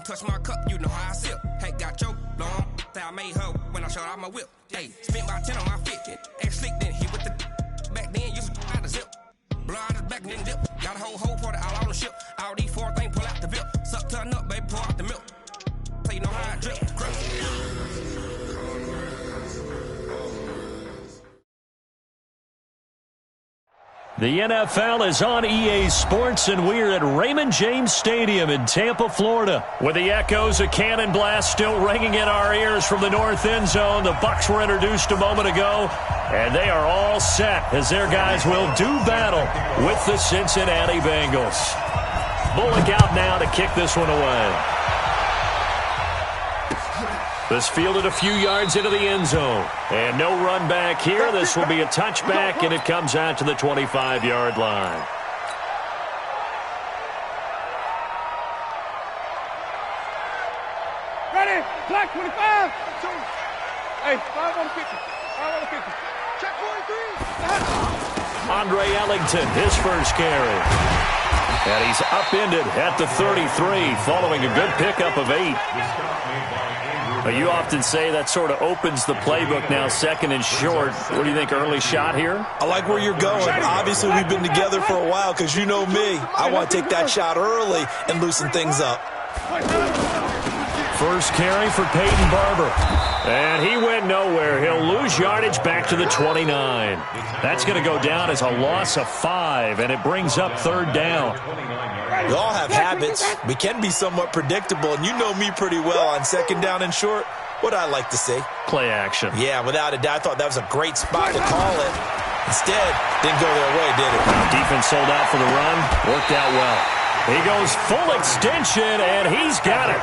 touch my cup, you know how I sip. Hey, got your long, say I made her when I showed out my whip. Hey, spent my 10 on my fit, and slick then hit with the back then, used to out the zip. Blow out the back and then dip. Got a whole party all on the ship. All these four things pull out the bip. Suck, turn up, baby, pour out the milk. So you know how I drip. The NFL is on EA Sports, and we're at Raymond James Stadium in Tampa, Florida. With the echoes of Cannon Blast still ringing in our ears from the north end zone, the Bucs were introduced a moment ago, and they are all set as their guys will do battle with the Cincinnati Bengals. Bullock out now to kick this one away. This fielded a few yards into the end zone. And no run back here. This will be a touchback, and it comes out to the 25-yard line. Ready? Black 25. Hey, 5 on the 50. 5 on the 50. Check 43. Andre Ellington, his first carry. And he's upended at the 33 following a good pickup of 8. You often say that sort of opens the playbook now, second and short. What do you think, early shot here? I like where you're going. Obviously, we've been together for a while because you know me. I want to take that shot early and loosen things up. First carry for Peyton Barber. And he went nowhere. He'll lose yardage back to the 29. That's going to go down as a loss of 5, and it brings up third down. We all have habits. We can be somewhat predictable, and you know me pretty well on second down and short. What I like to see. Play action. Yeah, without a doubt, I thought that was a great spot to call it. Instead, didn't go their way, did it? Now, defense sold out for the run. Worked out well. He goes full extension, and he's got it.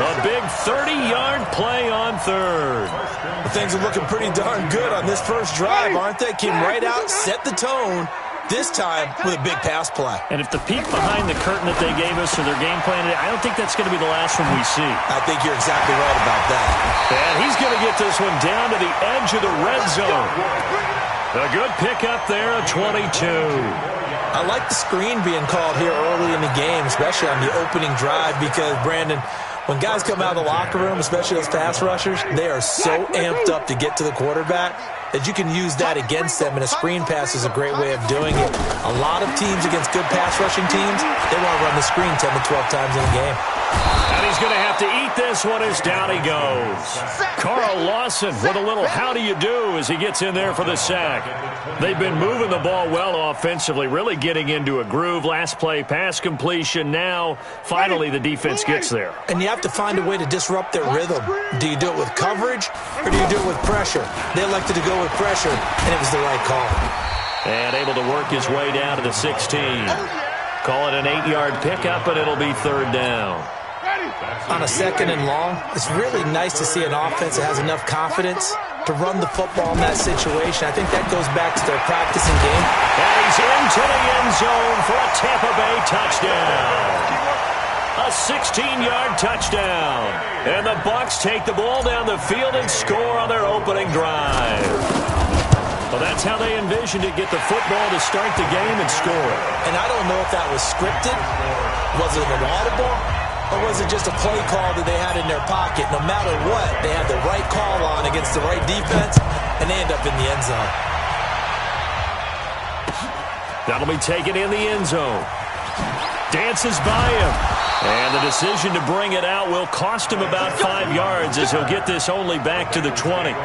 A big 30-yard play on third. Well, things are looking pretty darn good on this first drive, aren't they? Came right out, set the tone. This time with a big pass play. And if the peek behind the curtain that they gave us or their game plan, I don't think that's going to be the last one we see. I think you're exactly right about that. And he's going to get this one down to the edge of the red zone. A good pickup there, a 22. I like the screen being called here early in the game, especially on the opening drive, because, Brandon, when guys come out of the locker room, especially those pass rushers, they are so amped up to get to the quarterback that you can use that against them, and a screen pass is a great way of doing it. A lot of teams against good pass rushing teams, they want to run the screen 10 to 12 times in a game. And he's going to have to eat this one as down he goes. Carl Lawson with a little how do you do as he gets in there for the sack. They've been moving the ball well offensively, really getting into a groove. Last play, pass completion. Now, finally, the defense gets there. And you have to find a way to disrupt their rhythm. Do you do it with coverage, or do you do it with pressure? They elected to go with pressure, and it was the right call. And able to work his way down to the 16. Call it an 8-yard pickup, and it'll be third down. On a second and long, it's really nice to see an offense that has enough confidence to run the football in that situation. I think that goes back to their practicing game. And he's into the end zone for a Tampa Bay touchdown. A 16-yard touchdown. And the Bucs take the ball down the field and score on their opening drive. Well, that's how they envisioned it, get the football to start the game and score. And I don't know if that was scripted. Was it an audible? Or was it just a play call that they had in their pocket? No matter what, they had the right call on against the right defense, and they end up in the end zone. That'll be taken in the end zone. Dances by him. And the decision to bring it out will cost him about 5 yards as he'll get this only back to the 20.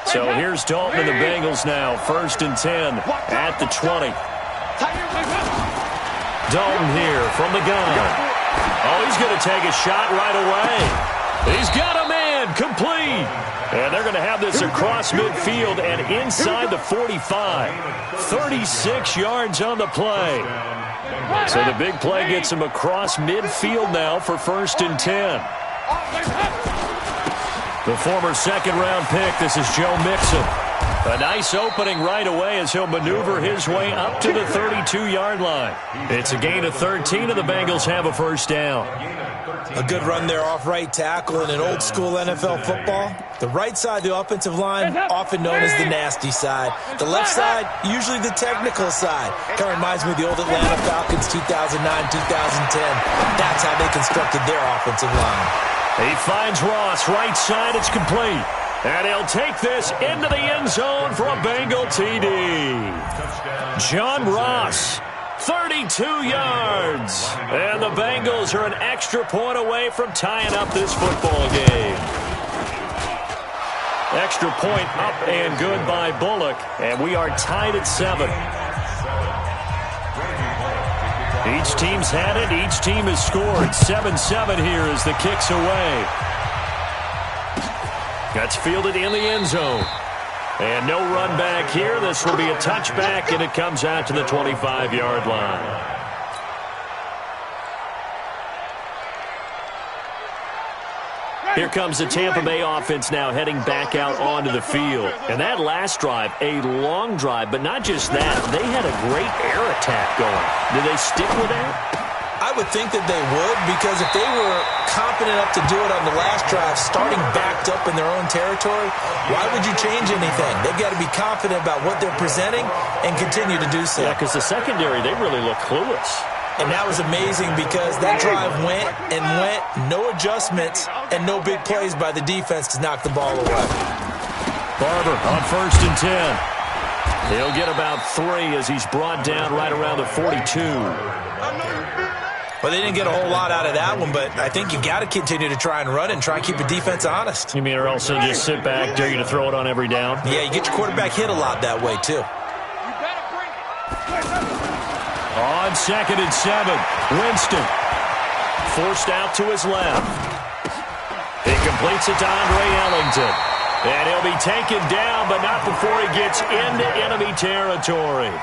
So here's Dalton and the Bengals now. 1st and 10 at the 20. Dalton here from the gun. Oh, he's going to take a shot right away. He's got a man complete. And they're going to have this across midfield and inside the 45. 36 yards on the play. So the big play gets him across midfield now for 1st and 10. The former second-round pick, this is Joe Mixon. A nice opening right away as he'll maneuver his way up to the 32-yard line. It's a gain of 13, and the Bengals have a first down. A good run there off right tackle in an old-school NFL football. The right side, the offensive line, often known as the nasty side. The left side, usually the technical side. Kind of reminds me of the old Atlanta Falcons 2009-2010. That's how they constructed their offensive line. He finds Ross, right side, it's complete. And he'll take this into the end zone for a Bengal TD. John Ross, 32 yards. And the Bengals are an extra point away from tying up this football game. Extra point up and good by Bullock. And we are tied at 7. Each team's had it. Each team has scored. 7-7 here as the kick's away. That's fielded in the end zone. And no run back here. This will be a touchback, and it comes out to the 25-yard line. Here comes the Tampa Bay offense now heading back out onto the field. And that last drive, a long drive, but not just that. They had a great air attack going. Did they stick with that? I would think that they would, because if they were confident enough to do it on the last drive, starting backed up in their own territory, why would you change anything? They've got to be confident about what they're presenting and continue to do so. Yeah, because the secondary, they really look clueless. And that was amazing because that drive went and went, no adjustments, and no big plays by the defense to knock the ball away. Barber on 1st and 10. He'll get about 3 as he's brought down right around the 42. Well, they didn't get a whole lot out of that one, but I think you got to continue to try and run and try and keep the defense honest. You mean or also just sit back, dare you to throw it on every down? Yeah, you get your quarterback hit a lot that way, too. On 2nd and 7, Winston forced out to his left. He completes it to Andre Ellington. And he'll be taken down, but not before he gets into enemy territory.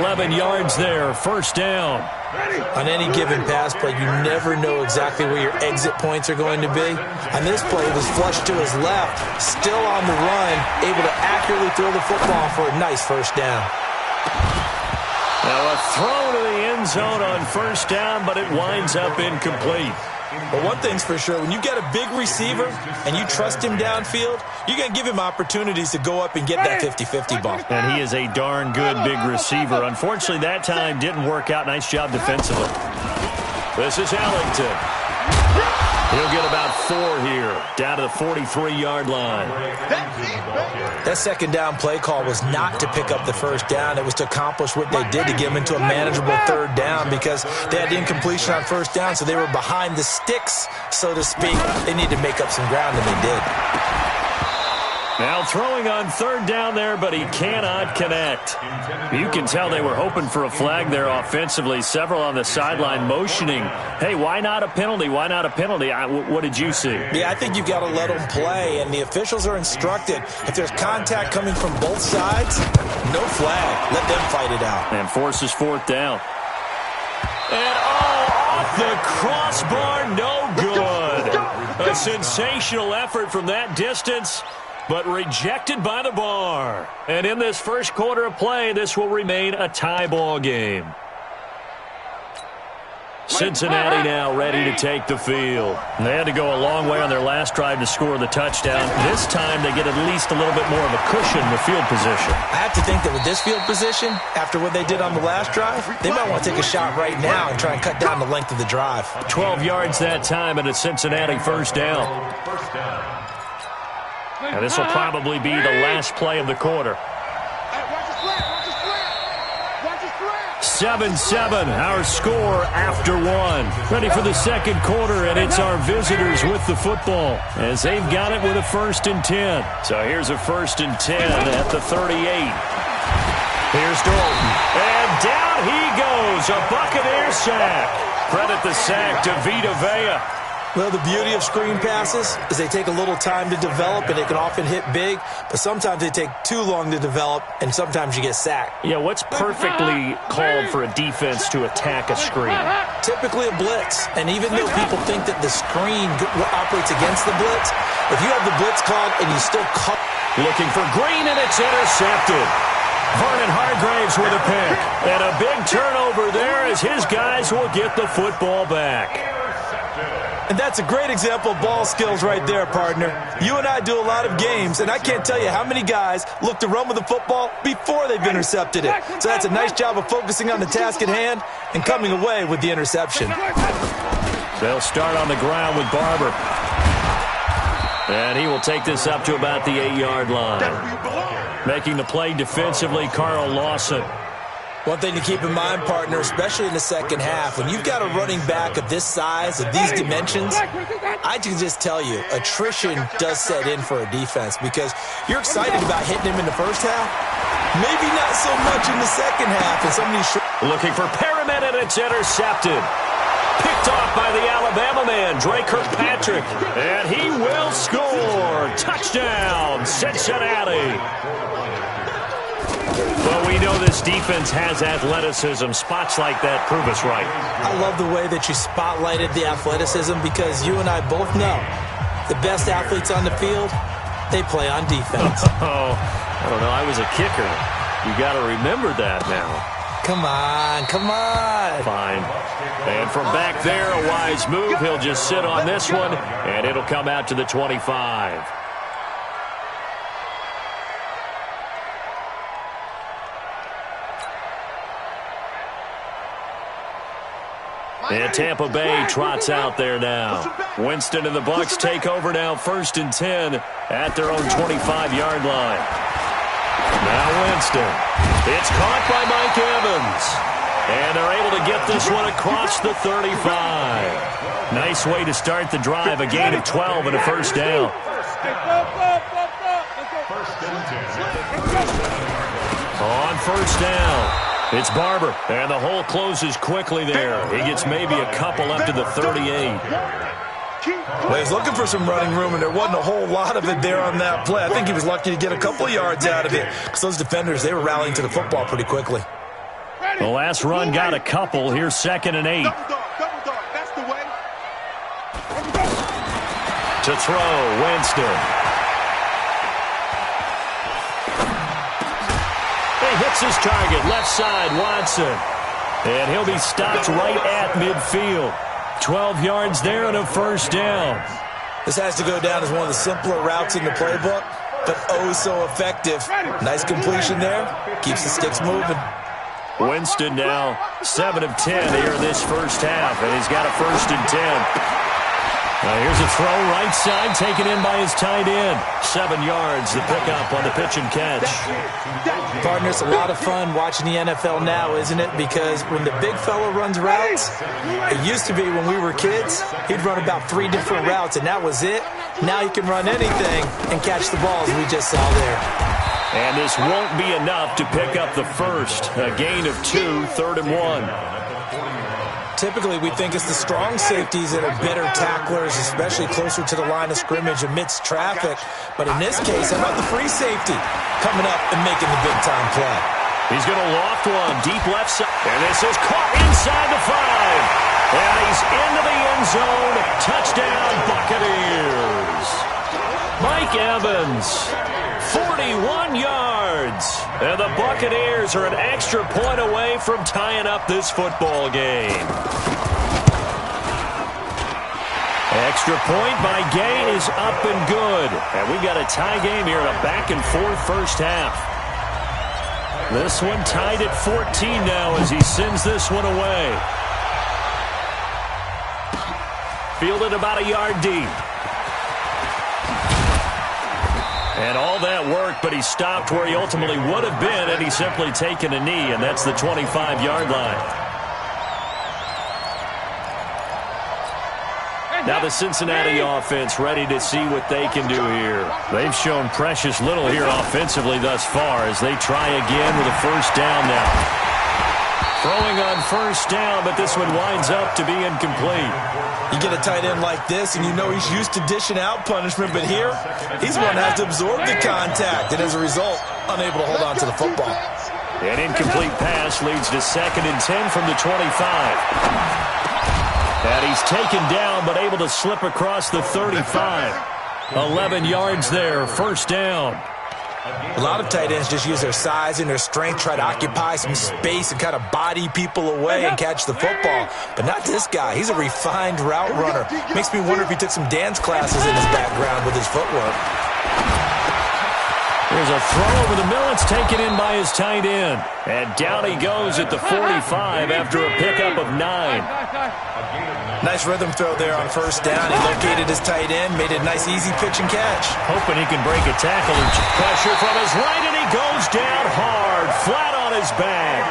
11 yards there, first down. On any given pass play, you never know exactly where your exit points are going to be. On this play, it was flushed to his left, still on the run, able to accurately throw the football for a nice first down. Now a throw to the end zone on first down, but it winds up incomplete. But one thing's for sure, when you get a big receiver and you trust him downfield, you're going to give him opportunities to go up and get that 50-50 ball. And he is a darn good big receiver. Unfortunately, that time didn't work out. Nice job defensively. This is Ellington. He'll get about 4 here, down to the 43-yard line. That second down play call was not to pick up the first down. It was to accomplish what they did to get them into a manageable third down because they had incompletion on first down, so they were behind the sticks, so to speak. They needed to make up some ground, and they did. Now throwing on third down there, but he cannot connect. You can tell they were hoping for a flag there offensively. Several on the sideline motioning, hey, why not a penalty? Why not a penalty? What did you see? Yeah, I think you've got to let them play, and the officials are instructed. If there's contact coming from both sides, no flag. Let them fight it out. And forces fourth down. And off the crossbar, no good. A sensational effort from that distance, but rejected by the bar. And in this first quarter of play, this will remain a tie ball game. Cincinnati now ready to take the field. They had to go a long way on their last drive to score the touchdown. This time they get at least a little bit more of a cushion with field position. I have to think that with this field position, after what they did on the last drive, they might want to take a shot right now and try and cut down the length of the drive. 12 yards that time, and it's Cincinnati first down. And this will probably be the last play of the quarter. 7-7, our score after 1. Ready for the second quarter, and it's our visitors with the football as they've got it with a 1st and 10. So here's a 1st and 10 at the 38. Here's Dalton, and down he goes, a Buccaneer sack. Credit the sack to Vita Vea. Well, the beauty of screen passes is they take a little time to develop, and they can often hit big, but sometimes they take too long to develop, and sometimes you get sacked. Yeah, what's perfectly called for a defense to attack a screen? Typically a blitz, and even though people think that the screen operates against the blitz, if you have the blitz called and you still cut. Looking for Green, and it's intercepted. Vernon Hargraves with a pick. And a big turnover there as his guys will get the football back. And that's a great example of ball skills right there, partner. You and I do a lot of games, and I can't tell you how many guys look to run with the football before they've intercepted it. So that's a nice job of focusing on the task at hand and coming away with the interception. They'll start on the ground with Barber. And he will take this up to about the 8-yard line. Making the play defensively, Carl Lawson. One thing to keep in mind, partner, especially in the second half, when you've got a running back of this size, of these dimensions, I can just tell you, attrition does set in for a defense because you're excited about hitting him in the first half. Maybe not so much in the second half. And somebody's looking for Perriman, and it's intercepted. Picked off by the Alabama man, Dre Kirkpatrick. And he will score. Touchdown, Cincinnati. Well, we know this defense has athleticism. Spots like that prove us right. I love the way that you spotlighted the athleticism because you and I both know the best athletes on the field, they play on defense. Oh, I don't know. I was a kicker. You got to remember that now. Come on, come on. Fine. And from back there, a wise move. He'll just sit on this one, and it'll come out to the 25. And Tampa Bay trots out there now. Winston and the Bucs take over now, 1st and 10 at their own 25-yard line. Now Winston. It's caught by Mike Evans. And they're able to get this one across the 35. Nice way to start the drive, a gain of 12 and a first down. On first down. It's Barber, and the hole closes quickly there. He gets maybe a couple up to the 38. Well, he's looking for some running room, and there wasn't a whole lot of it there on that play. I think he was lucky to get a couple of yards out of it because those defenders, they were rallying to the football pretty quickly. The last run got a couple. Here's 2nd and 8. That's the way. To throw, Winston. Hits his target, left side, Watson. And he'll be stopped right at midfield. 12 yards there and a first down. This has to go down as one of the simpler routes in the playbook, but oh so effective. Nice completion there. Keeps the sticks moving. Winston now 7 of 10 here in this first half, and he's got a 1st and 10. Now here's a throw right side, taken in by his tight end. 7 yards, the pickup on the pitch and catch. Partner, it's a lot of fun watching the NFL now, isn't it? Because when the big fella runs routes, it used to be when we were kids, he'd run about 3 different routes, and that was it. Now he can run anything and catch the balls we just saw there. And this won't be enough to pick up the first. A gain of 2, 3rd and 1. Typically, we think it's the strong safeties that are better tacklers, especially closer to the line of scrimmage amidst traffic. But in this case, how about the free safety coming up and making the big-time play? He's going to loft one deep left side. And this is caught inside the 5. And he's into the end zone. Touchdown, Buccaneers. Mike Evans, 41 yards. And the Buccaneers are an extra point away from tying up this football game. Extra point by Gay is up and good. And we've got a tie game here in a back-and-forth first half. This one tied at 14 now as he sends this one away. Fielded about a yard deep. And all that work, but he stopped where he ultimately would have been had he simply taken a knee, and that's the 25-yard line. Now the Cincinnati offense ready to see what they can do here. They've shown precious little here offensively thus far as they try again with a first down now. Throwing on first down, but this one winds up to be incomplete. You get a tight end like this, and you know he's used to dishing out punishment, but here, he's the one that has to absorb the contact, and as a result, unable to hold on to the football. An incomplete pass leads to 2nd and 10 from the 25. And he's taken down, but able to slip across the 35. 11 yards there, first down. A lot of tight ends just use their size and their strength, try to occupy some space and kind of body people away and catch the football. But not this guy. He's a refined route runner. Makes me wonder if he took some dance classes in his background with his footwork. There's a throw over the middle. It's taken in by his tight end. And down he goes at the 45 after a pickup of 9. Nice rhythm throw there on first down. He located his tight end, made a nice easy pitch and catch. Hoping he can break a tackle. And pressure from his right, and he goes down hard, flat on his back.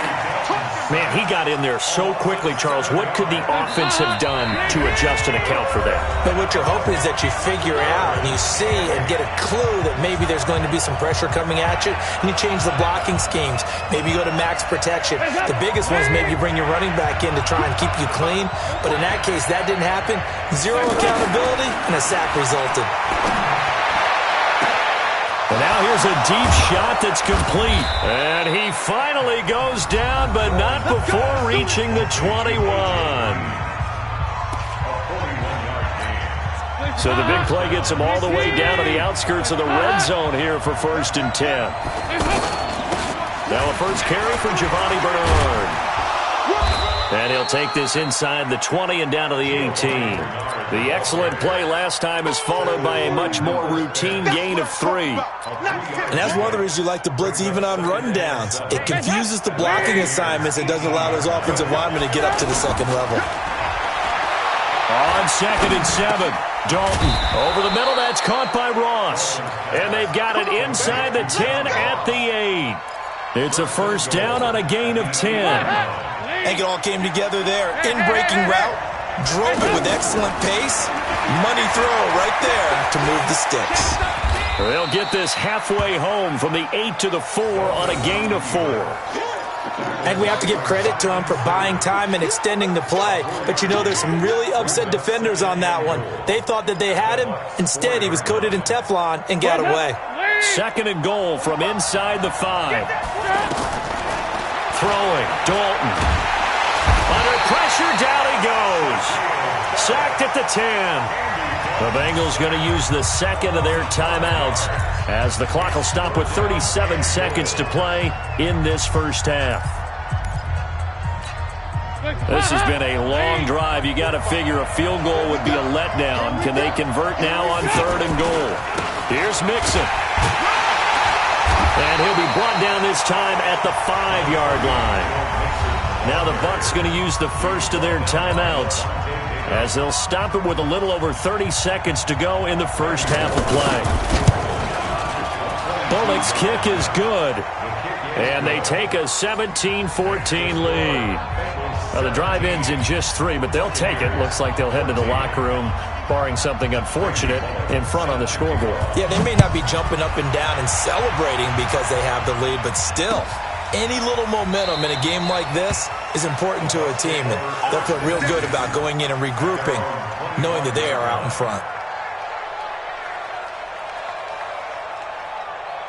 Man, he got in there so quickly, Charles. What could the offense have done to adjust and account for that? But what you're hoping is that you figure out and you see and get a clue that maybe there's going to be some pressure coming at you, and you change the blocking schemes. Maybe you go to max protection. The biggest one is maybe you bring your running back in to try and keep you clean. But in that case, that didn't happen. Zero accountability, and a sack resulted. And now here's a deep shot that's complete. And he finally goes down, but not before reaching the 21. So the big play gets him all the way down to the outskirts of the red zone here for 1st and 10. Now a first carry for Giovanni Bernard. And he'll take this inside the 20 and down to the 18. The excellent play last time is followed by a much more routine gain of 3. And that's one of the reasons you like to blitz even on rundowns. It confuses the blocking assignments. It doesn't allow those offensive linemen to get up to the second level. On 2nd and 7, Dalton over the middle. That's caught by Ross. And they've got it inside the 10 at the 8. It's a first down on a gain of 10. I think it all came together there. In-breaking route, drove it with excellent pace. Money throw right there to move the sticks. They'll get this halfway home from the 8 to the 4 on a gain of 4. And we have to give credit to him for buying time and extending the play. But you know there's some really upset defenders on that one. They thought that they had him. Instead, he was coated in Teflon and got away. 2nd and goal from inside the 5. Throwing, Dalton. Under pressure, down he goes. Sacked at the 10. The Bengals going to use the second of their timeouts as the clock will stop with 37 seconds to play in this first half. This has been a long drive. You got to figure a field goal would be a letdown. Can they convert now on 3rd and goal? Here's Mixon. And he'll be brought down this time at the 5-yard line. Now the Bucs going to use the first of their timeouts as they'll stop it with a little over 30 seconds to go in the first half of play. Bullock's kick is good. And they take a 17-14 lead. Now the drive ends in just 3, but they'll take it. Looks like they'll head to the locker room, barring something unfortunate, in front on the scoreboard. Yeah, they may not be jumping up and down and celebrating because they have the lead, but still, any little momentum in a game like this is important to a team, and they'll feel real good about going in and regrouping, knowing that they are out in front.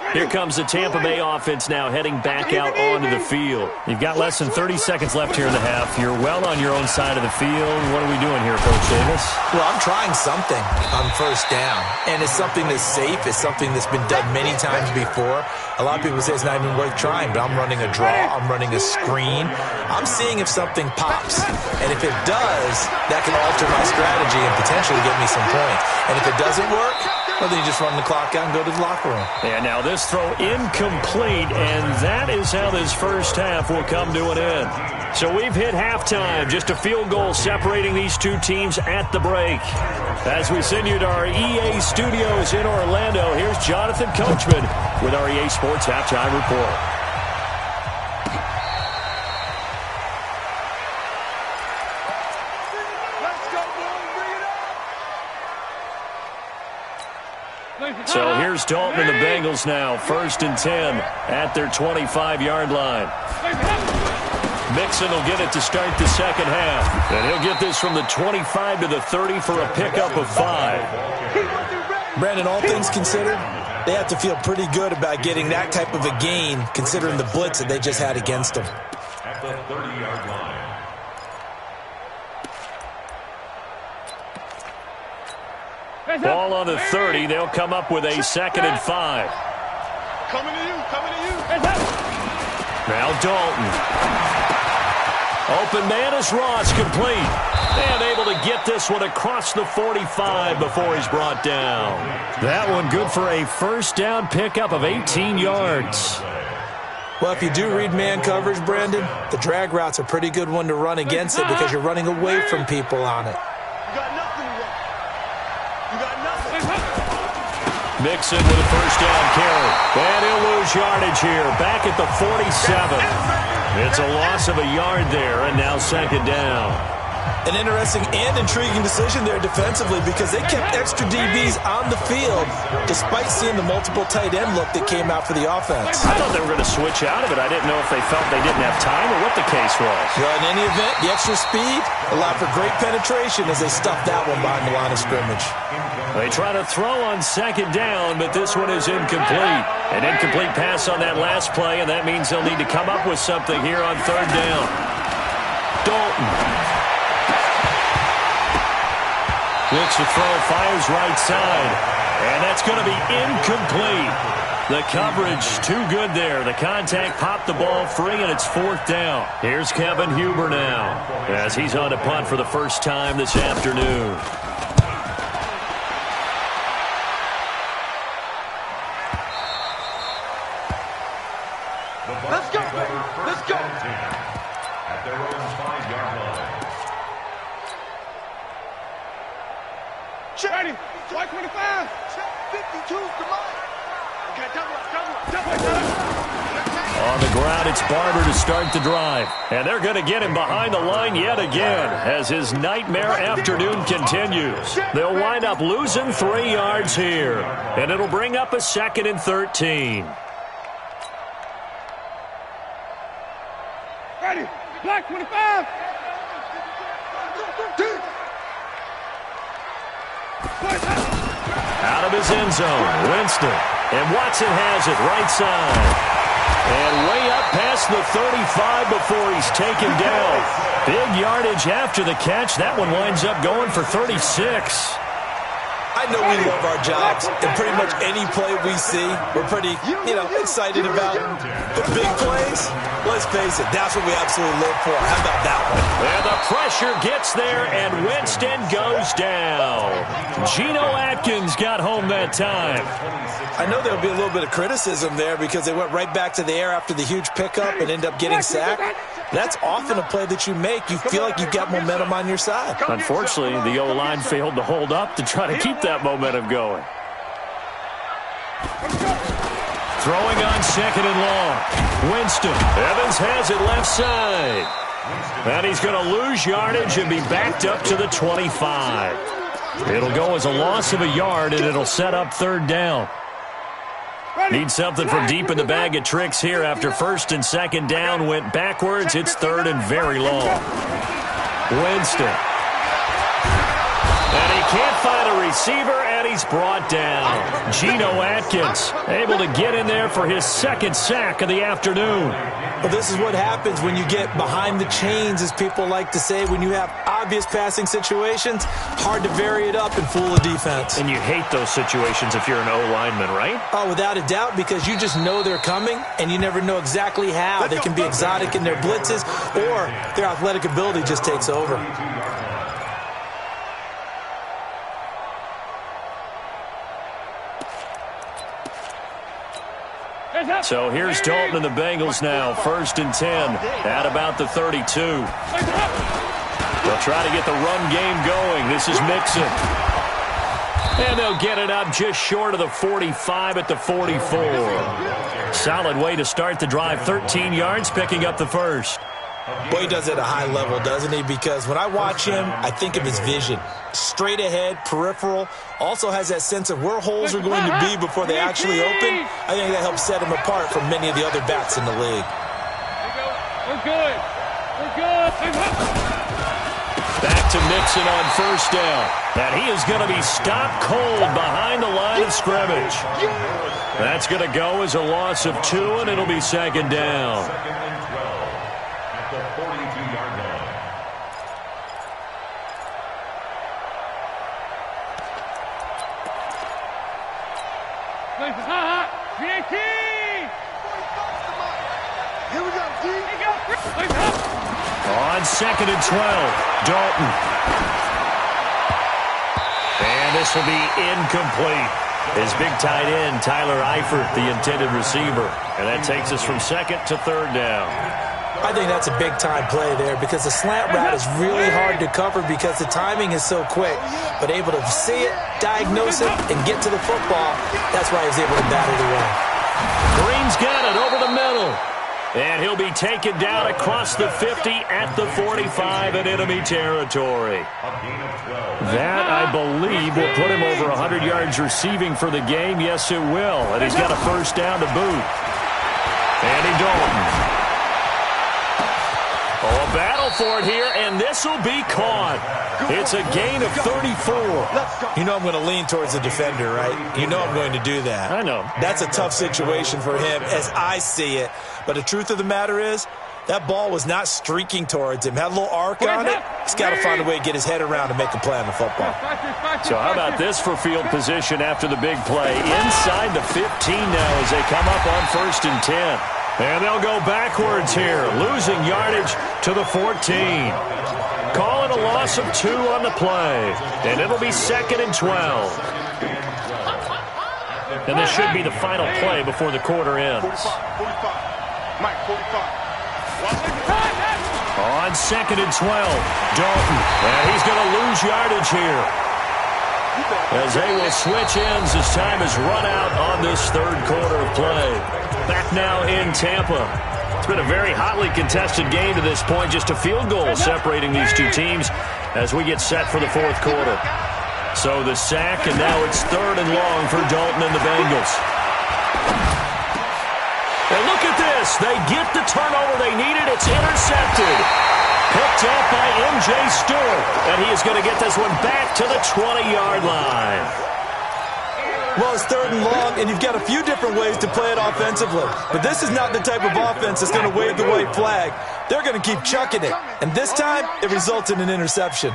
Here comes the Tampa Bay offense now heading back out onto the field. You've got less than 30 seconds left here in the half. You're well on your own side of the field. What are we doing here, Coach Davis? Well, I'm trying something on first down, and it's something that's safe. It's something that's been done many times before. A lot of people say it's not even worth trying, but I'm running a draw. I'm running a screen. I'm seeing if something pops, and if it does, that can alter my strategy and potentially get me some points. And if it doesn't work, well, then you just run the clock out and go to the locker room. And now this throw incomplete, and that is how this first half will come to an end. So we've hit halftime, just a field goal separating these two teams at the break. As we send you to our EA studios in Orlando, here's Jonathan Coachman with our EA Sports Halftime Report. So here's Dalton and the Bengals now, 1st and 10 at their 25-yard line. Mixon will get it to start the second half. And he'll get this from the 25 to the 30 for a pickup of 5. Brandon, all things considered, they have to feel pretty good about getting that type of a gain, considering the blitz that they just had against them. At the 30-yard line. Ball on the 30. They'll come up with a 2nd and 5. Coming to you, coming to you. Now Dalton. Open man is Ross, complete. And able to get this one across the 45 before he's brought down. That one good for a first down pickup of 18 yards. Well, if you do read man coverage, Brandon, the drag route's a pretty good one to run against it because you're running away from people on it. You got nothing to run. You got nothing. Mixon with a first down carry. And he'll lose yardage here. Back at the 47. It's a loss of a yard there, and now 2nd down. An interesting and intriguing decision there defensively because they kept extra DBs on the field despite seeing the multiple tight end look that came out for the offense. I thought they were going to switch out of it. I didn't know if they felt they didn't have time or what the case was. Well, in any event, the extra speed allowed for great penetration as they stuffed that one behind the line of scrimmage. They try to throw on 2nd down, but this one is incomplete. An incomplete pass on that last play, and that means they'll need to come up with something here on 3rd down. Dalton. Looks to throw, fires right side. And that's going to be incomplete. The coverage too good there. The contact popped the ball free, and it's 4th down. Here's Kevin Huber now as he's on to punt for the first time this afternoon. Let's go, baby. Let's go. At their own 5-yard line. Ready. 25. 52. Come on. Okay, double up. On the ground, it's Barber to start the drive. And they're going to get him behind the line yet again as his nightmare afternoon continues. They'll wind up losing 3 yards here. And it'll bring up a 2nd and 13. Ready. Black 25. Out of his end zone, Winston. And Watson has it right side. And way up past the 35 before he's taken down. Big yardage after the catch. That one winds up going for 36. I know we love our jobs, and pretty much any play we see, we're pretty, excited about. But big plays, let's face it, that's what we absolutely live for. How about that one? And the pressure gets there, and Winston goes down. Geno Atkins got home that time. I know there'll be a little bit of criticism there because they went right back to the air after the huge pickup and end up getting sacked. That's often a play that you make. You feel like you've got momentum on your side. Unfortunately, the O-line failed to hold up to try to keep that momentum going. Throwing on 2nd and long. Winston. Evans has it left side. And he's going to lose yardage and be backed up to the 25. It'll go as a loss of a yard, and it'll set up 3rd down. Need something from deep in the bag of tricks here after 1st and 2nd down went backwards. It's 3rd and very long. Winston. And he can't find a receiver, and he's brought down. Geno Atkins able to get in there for his 2nd sack of the afternoon. Well, this is what happens when you get behind the chains, as people like to say. When you have obvious passing situations, hard to vary it up and fool a defense. And you hate those situations if you're an O-lineman, right? Oh, without a doubt, because you just know they're coming, and you never know exactly how. They can be exotic in their blitzes, or their athletic ability just takes over. So here's Dalton and the Bengals now. 1st and 10 at about the 32. They'll try to get the run game going. This is Mixon. And they'll get it up just short of the 45 at the 44. Solid way to start the drive. 13 yards, picking up the 1st. Boy, he does it at a high level, doesn't he? Because when I watch him, I think of his vision. Straight ahead, peripheral. Also has that sense of where holes are going to be before they actually open. I think that helps set him apart from many of the other backs in the league. We're good. Back to Mixon on first down. And he is going to be stopped cold behind the line of scrimmage. That's going to go as a loss of 2, and it'll be second down. Second and 12 at the 42-yard line. Here we go, D. On second and 12, Dalton. And this will be incomplete. His big tight end, Tyler Eifert, the intended receiver. And that takes us from second to third down. I think that's a big-time play there because the slant route is really hard to cover because the timing is so quick. But able to see it, diagnose it, and get to the football, that's why he was able to battle the run. Green's got it over the middle. And he'll be taken down across the 50 at the 45 in enemy territory. That, I believe, will put him over 100 yards receiving for the game. Yes, it will. And he's got a first down to boot. Andy Dalton. Oh, a battle for it here, and this will be caught. It's a gain of 34. You know I'm going to lean towards the defender, right? You know I'm going to do that. I know. That's a tough situation for him as I see it. But the truth of the matter is, that ball was not streaking towards him. Had a little arc on it. He's got to find a way to get his head around and make a play on the football. So how about this for field position after the big play? Inside the 15 now as they come up on first and 10. And they'll go backwards here, losing yardage to the 14. Calling a loss of 2 on the play. And it'll be second and 12. And this should be the final play before the quarter ends. 45. Mike, 45. On second and 12, Dalton. And he's going to lose yardage here. As they will switch ends as time is run out on this third quarter of play. Back now in Tampa. It's been a very hotly contested game to this point. Just a field goal separating these two teams as we get set for the fourth quarter. So the sack, and now it's third and long for Dalton and the Bengals. And look at this. They get the turnover they needed. It's intercepted. Picked up by M.J. Stewart. And he is going to get this one back to the 20-yard line. Well, it's third and long, and you've got a few different ways to play it offensively. But this is not the type of offense that's going to wave the white flag. They're going to keep chucking it. And this time, it results in an interception.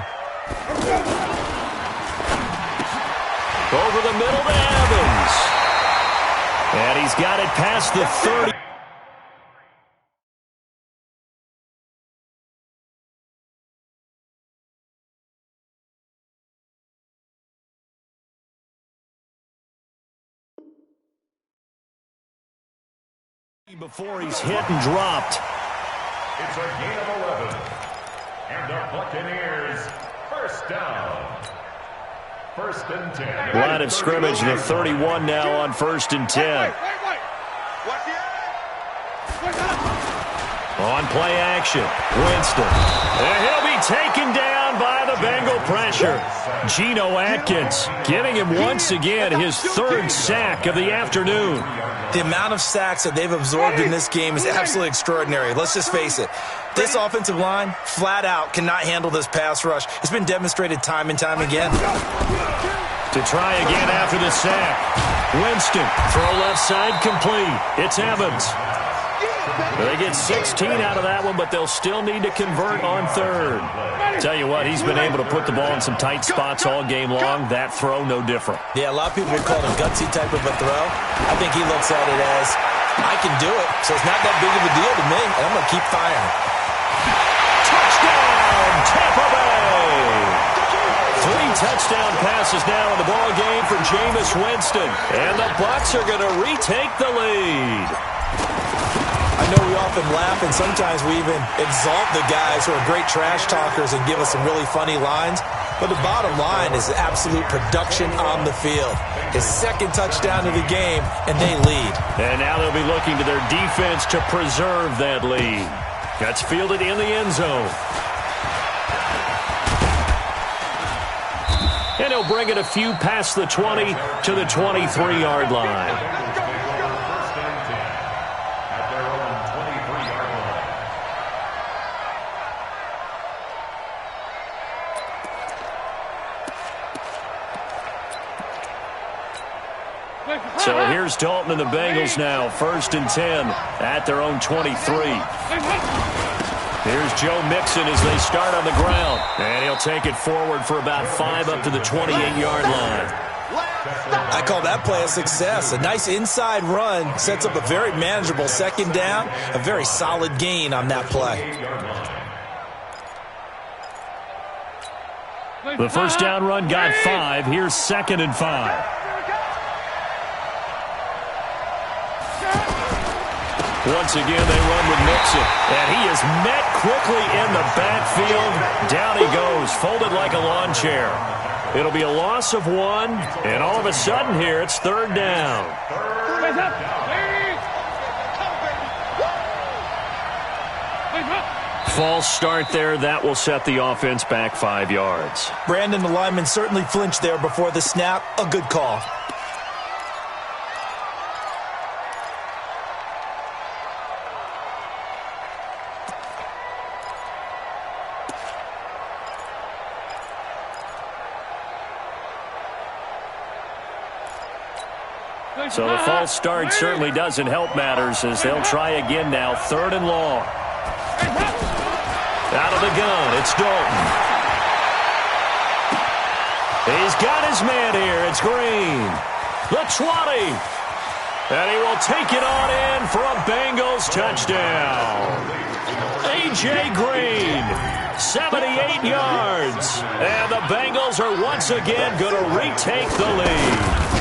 Over the middle to Evans. And he's got it past the 30. Before he's hit and dropped. It's a gain of 11. And the Buccaneers, first down. First and 10. Line of scrimmage, the 31 now on first and 10. On play action, Winston. And he'll be taken down by the Bengal pressure. Geno Atkins giving him once again his third sack of the afternoon. The amount of sacks that they've absorbed in this game is absolutely extraordinary. Let's just face it. This offensive line, flat out, cannot handle this pass rush. It's been demonstrated time and time again. To try again after the sack. Winston, throw left side complete. It's Evans. They get 16 out of that one, but they'll still need to convert on third. Tell you what, he's been able to put the ball in some tight spots all game long. That throw, no different. Yeah, a lot of people would call it a gutsy type of a throw. I think he looks at it as, I can do it, so it's not that big of a deal to me, and I'm going to keep firing. Touchdown, Tampa Bay! 3 touchdown passes now in the ball game for Jameis Winston. And the Bucs are going to retake the lead. I know we often laugh, and sometimes we even exalt the guys who are great trash talkers and give us some really funny lines. But the bottom line is absolute production on the field. His second touchdown of the game, and they lead. And now they'll be looking to their defense to preserve that lead. That's fielded in the end zone. And he'll bring it a few past the 20 to the 23-yard line. So here's Dalton and the Bengals now, 1st and 10 at their own 23. Here's Joe Mixon as they start on the ground. And he'll take it forward for about 5 up to the 28-yard line. I call that play a success. A nice inside run sets up a very manageable 2nd down. A very solid gain on that play. The 1st down run got 5. Here's 2nd and 5. Once again, they run with Mixon. And he is met quickly in the backfield. Down he goes, folded like a lawn chair. It'll be a loss of 1, and all of a sudden here, it's 3rd down. False start there. That will set the offense back 5 yards. Brandon, the lineman certainly flinched there before the snap. A good call. So the false start certainly doesn't help matters as they'll try again now. 3rd and long. Out of the gun, it's Dalton. He's got his man here. It's Green. The 20. And he will take it on in for a Bengals touchdown. A.J. Green, 78 yards. And the Bengals are once again going to retake the lead.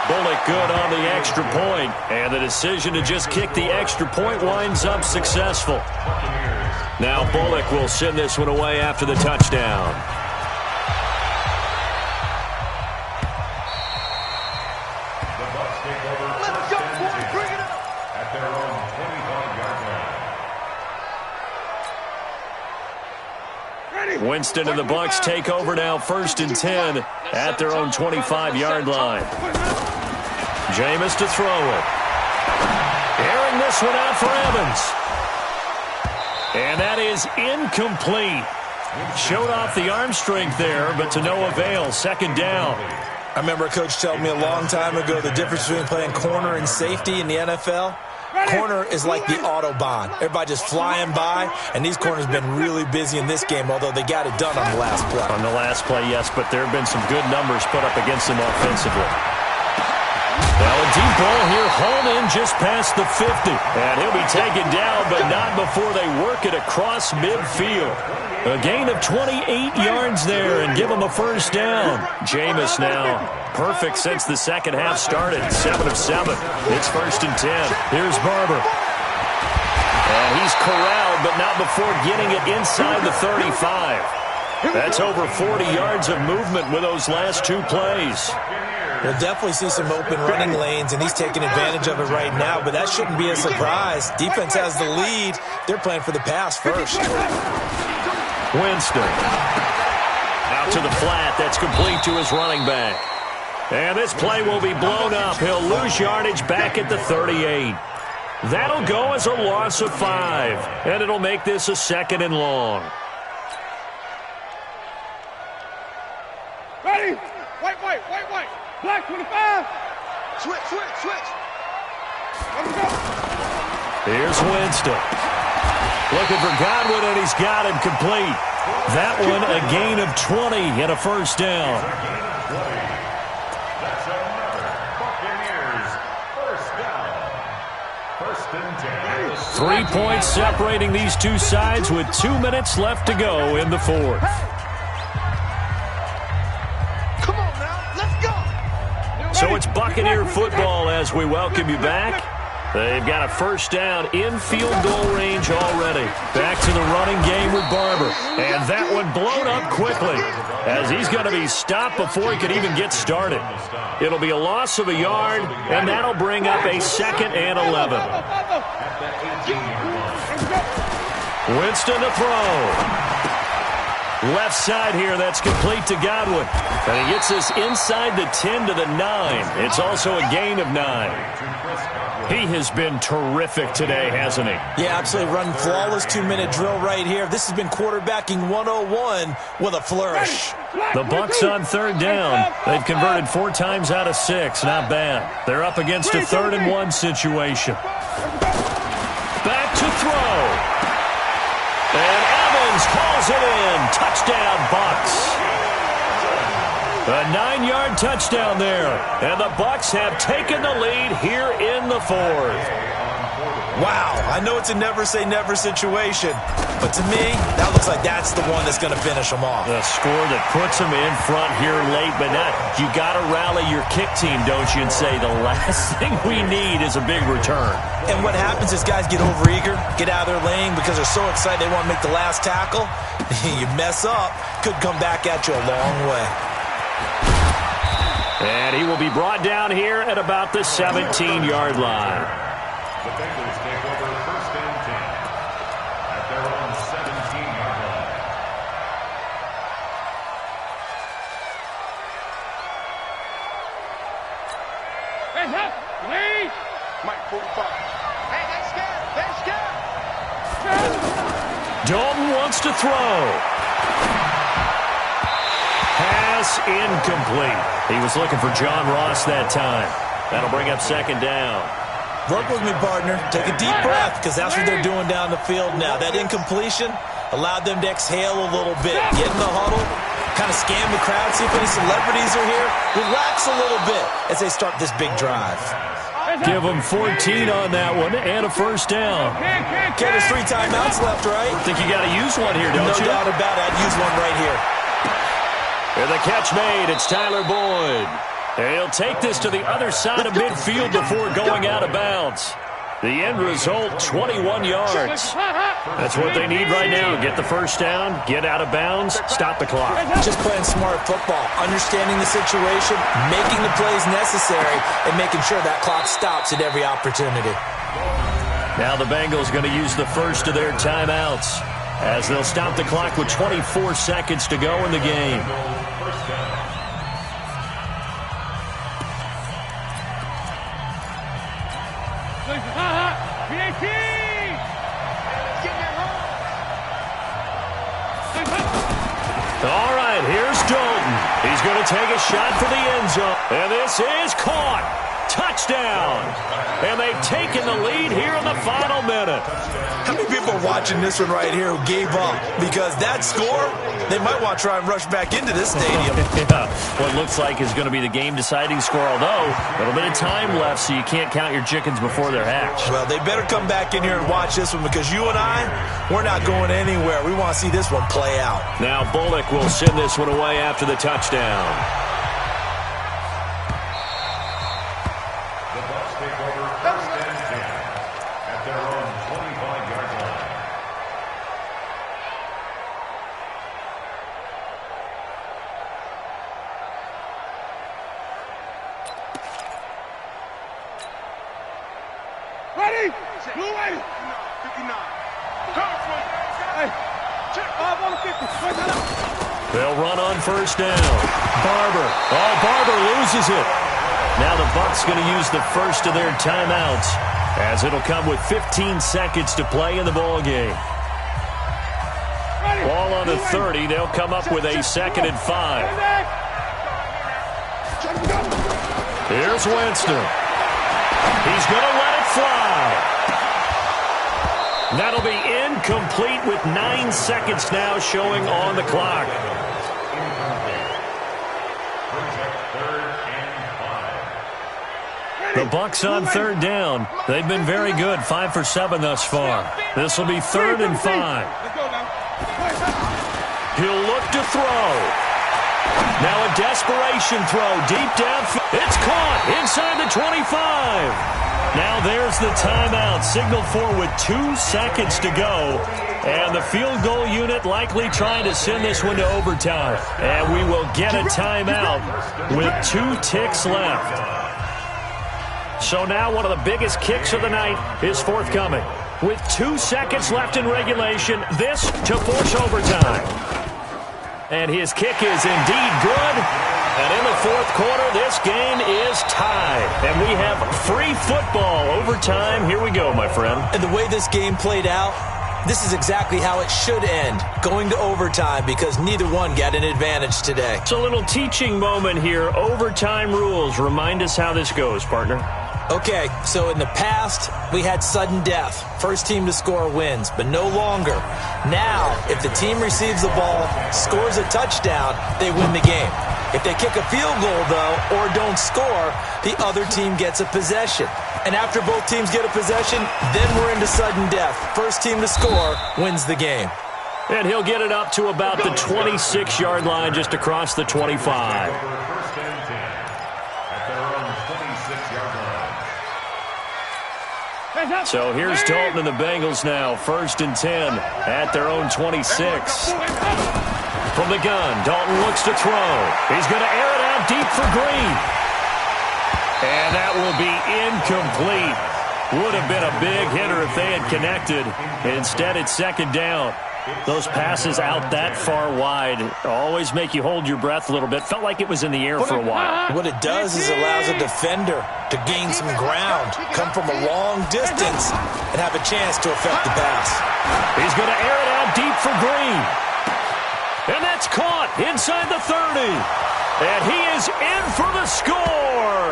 Bullock good on the extra point, and the decision to just kick the extra point winds up successful. Now Bullock will send this one away after the touchdown. Let's go, boys, bring it up! At their own 25-yard line. Winston and the Bucs take over now, 1st and 10 at their own 25-yard line. Jameis to throw it. Airing this one out for Evans. And that is incomplete. Showed off the arm strength there, but to no avail. 2nd down. I remember a coach telling me a long time ago the difference between playing corner and safety in the NFL. Corner is like the Autobahn. Everybody just flying by, and these corners have been really busy in this game, although they got it done on the last play. On the last play, yes, but there have been some good numbers put up against them offensively. Now a deep ball here, hauled in just past the 50. And he'll be taken down, but not before they work it across midfield. A gain of 28 yards there and give him a 1st down. Jameis now perfect since the 2nd half started. 7 of 7. It's 1st and 10. Here's Barber. And he's corralled, but not before getting it inside the 35. That's over 40 yards of movement with those last 2 plays. We'll definitely see some open running lanes, and he's taking advantage of it right now, but that shouldn't be a surprise. Defense has the lead. They're playing for the pass first. Winston. Out to the flat. That's complete to his running back. And this play will be blown up. He'll lose yardage back at the 38. That'll go as a loss of 5, and it'll make this a 2nd and long. Ready? White. Black 25. Switch. Let's go. Here's Winston. Looking for Godwin, and he's got him complete. That one a gain of 20 and a 1st down. That's another Buccaneers 1st down. 3 points separating these two sides with 2 minutes left to go in the 4th. So it's Buccaneer football as we welcome you back. They've got a 1st down in field goal range already. Back to the running game with Barber. And that one blown up quickly as he's going to be stopped before he could even get started. It'll be a loss of a yard, and that'll bring up a 2nd and 11. Winston to throw. Left side here, that's complete to Godwin. And he gets this inside the 10 to the 9. It's also a gain of 9. He has been terrific today, hasn't he? Yeah, absolutely. Run flawless 2-minute drill right here. This has been quarterbacking 101 with a flourish. The Bucs on third down. They've converted 4 times out of 6. Not bad. They're up against a 3rd-and-1 situation. Back to throw. And Evans hauls it in. Touchdown, Bucs. A 9-yard touchdown there. And the Bucs have taken the lead here in the 4th. Wow, I know it's a never-say-never situation, but to me, that looks like that's the one that's going to finish them off. The score that puts them in front here late, but not. You got to rally your kick team, don't you, and say the last thing we need is a big return. And what happens is guys get overeager, get out of their lane because they're so excited they want to make the last tackle. You mess up, could come back at you a long way. And he will be brought down here at about the 17-yard line. The Bengals take over 1st and 10 at their own 17-yard line. Hands up, please. Mike 45. Hey, they're scared. Dalton wants to throw. Pass incomplete. He was looking for John Ross that time. That'll bring up 2nd down. Work with me, partner. Take a deep breath, because that's what they're doing down the field now. That incompletion allowed them to exhale a little bit. Get in the huddle, kind of scan the crowd, see if any celebrities are here. Relax a little bit as they start this big drive. Give them 14 on that one and a 1st down. Okay, there's 3 timeouts left, right? I think you got to use one here, don't you? No doubt about it. I'd use one right here. And the catch made. It's Tyler Boyd. He'll take this to the other side of midfield before going out of bounds. The end result, 21 yards. That's what they need right now. Get the 1st down, get out of bounds, stop the clock. Just playing smart football, understanding the situation, making the plays necessary, and making sure that clock stops at every opportunity. Now the Bengals going to use the first of their timeouts as they'll stop the clock with 24 seconds to go in the game. All right, here's Dalton. He's going to take a shot for the end zone. And this is caught. Touchdown. And they've taken the lead here in the final minute. How many people are watching this one right here who gave up? Because that score, they might want to try and rush back into this stadium. Yeah, what looks like is going to be the game-deciding score, although a little bit of time left, so you can't count your chickens before they're hatched. Well, they better come back in here and watch this one, because you and I, we're not going anywhere. We want to see this one play out. Now Bullock will send this one away after the touchdown. The Bucs take over 1st and 10 at their own 25-yard line. Ready? Blue way. 59. Hey, check 5 on the 50. They'll run on 1st down. Barber. Oh, Barber loses it. Now the Bucs going to use the first of their timeouts as it'll come with 15 seconds to play in the ball game. Ball on the 30. They'll come up with a 2nd and 5. Here's Winston. He's going to let it fly. That'll be incomplete with 9 seconds now showing on the clock. The Bucs on 3rd down. They've been very good, 5 for 7 thus far. This will be 3rd and 5. He'll look to throw. Now a desperation throw deep downfield. It's caught inside the 25. Now there's the timeout signaled for with 2 seconds to go. And the field goal unit likely trying to send this one to overtime. And we will get a timeout with 2 ticks left. So now one of the biggest kicks of the night is forthcoming. With 2 seconds left in regulation, this to force overtime. And his kick is indeed good. And in the 4th quarter, this game is tied. And we have free football overtime. Here we go, my friend. And the way this game played out, This is exactly how it should end, going to overtime, because neither one got an advantage today. It's a little teaching moment here. Overtime rules. Remind us how this goes, partner. Okay, so in the past, we had sudden death. First team to score wins, but no longer. Now, if the team receives the ball, scores a touchdown, they win the game. If they kick a field goal, though, or don't score, the other team gets a possession. And after both teams get a possession, then we're into sudden death. First team to score wins the game. And he'll get it up to about the 26-yard line, just across the 25. First and 10 at their own 26-yard line. So here's Dalton and the Bengals now. First and 10 at their own 26. From the gun, Dalton looks to throw. He's going to air it out deep for Green. And that will be incomplete. Would have been a big hitter if they had connected. Instead, it's second down. Those passes out that far wide always make you hold your breath a little bit. Felt like it was in the air for a while. What it does is allows a defender to gain some ground, come from a long distance, and have a chance to affect the pass. He's going to air it out deep for Green. And that's caught inside the 30. And he is in for the score.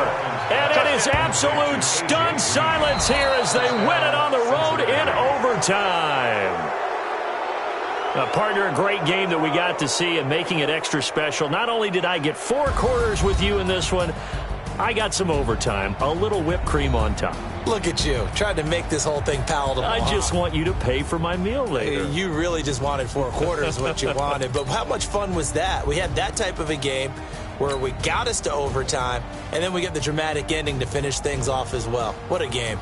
And it is absolute stunned silence here as they win it on the road in overtime. Partner, a great game that we got to see and making it extra special. Not only did I get 4 quarters with you in this one, I got some overtime, a little whipped cream on top. Look at you, trying to make this whole thing palatable. I just want you to pay for my meal later. You really just wanted 4 quarters what you wanted, but how much fun was that? We had that type of a game where we got us to overtime, and then we get the dramatic ending to finish things off as well. What a game.